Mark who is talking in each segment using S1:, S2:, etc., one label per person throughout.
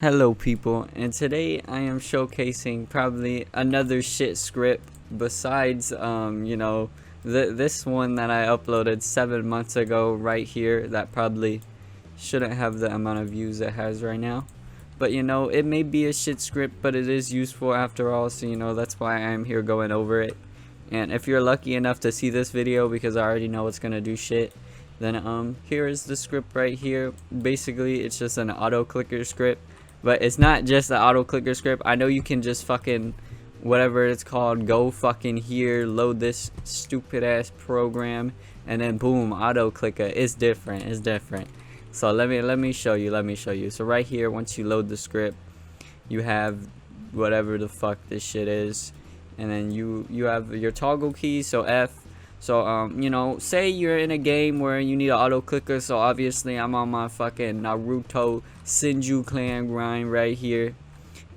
S1: Hello people, and today I am showcasing probably another shit script besides this one that I uploaded 7 months ago right here that probably shouldn't have the amount of views it has right now. But it may be a shit script, but it is useful after all, so that's why I'm here going over it. And if you're lucky enough to see this video, because I already know it's gonna do shit, then here is the script right here. Basically it's just an auto clicker script. But it's not just the auto clicker script. I know you can just fucking whatever it's called, go fucking here, load this stupid ass program, and then boom, auto clicker. It's different. It's different. So let me show you. So right here, once you load the script, you have whatever the fuck this shit is, and then you have your toggle key. So F. So say you're in a game where you need an auto clicker. So obviously I'm on my fucking Naruto Senju clan grind right here,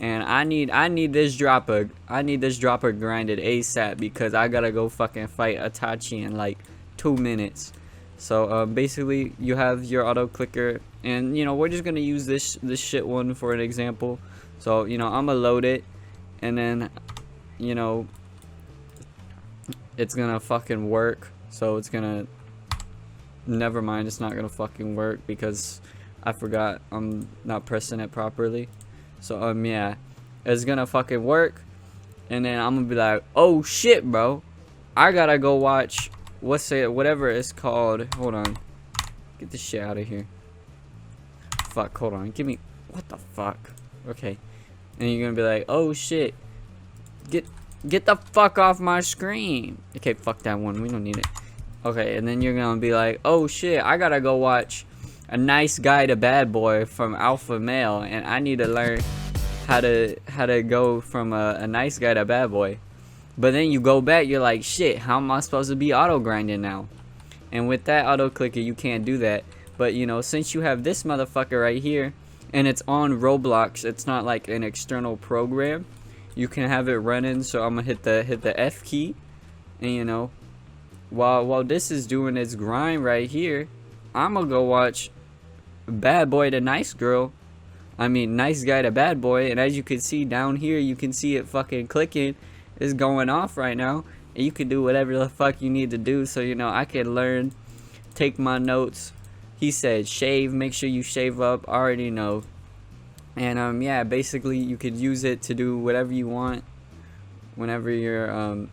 S1: and I need this dropper grinded ASAP because I gotta go fucking fight Itachi in like 2 minutes. So basically you have your auto clicker, and we're just gonna use this shit one for an example. So I'm gonna load it, and then it's gonna fucking work. So it's gonna, never mind, it's not gonna fucking work because I forgot I'm not pressing it properly. So yeah, it's gonna fucking work, and then I'm gonna be like, oh shit bro, I gotta go watch whatever it's called. Hold on, get this shit out of here. Fuck, hold on, give me, what the fuck. Okay, and you're gonna be like, oh shit, get the fuck off my screen. Okay, fuck that one, we don't need it. Okay, and then you're gonna be like, oh shit, I gotta go watch A Nice Guy to Bad Boy from Alpha Male, and I need to learn how to go from a nice guy to bad boy. But then you go back, you're like, shit, how am I supposed to be auto grinding now? And with that auto clicker you can't do that. But since you have this motherfucker right here, and it's on Roblox, it's not like an external program, you can have it running. So I'm gonna hit the F key, and while this is doing its grind right here, I'm gonna go watch Bad Boy to Nice Girl. I mean Nice Guy to Bad Boy, and as you can see down here, you can see it fucking clicking. It's going off right now, and you can do whatever the fuck you need to do. So I can learn, take my notes. He said shave, make sure you shave up, I already know. And yeah, basically you could use it to do whatever you want. Whenever you're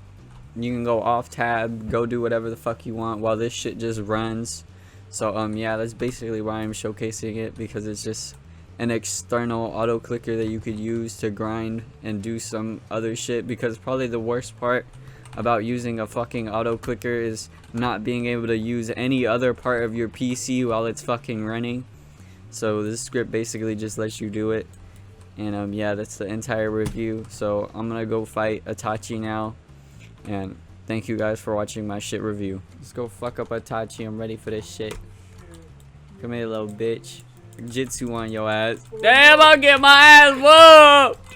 S1: you can go off tab, go do whatever the fuck you want while this shit just runs. So yeah, that's basically why I'm showcasing it, because it's just an external auto clicker that you could use to grind and do some other shit. Because probably the worst part about using a fucking auto clicker is not being able to use any other part of your PC while it's fucking running. So this script basically just lets you do it. And yeah, that's the entire review. So I'm gonna go fight Itachi now, and thank you guys for watching my shit review. Let's go fuck up Itachi. I'm ready for this shit. Come here, little bitch. Jitsu on your ass. Damn, I'll get my ass whooped.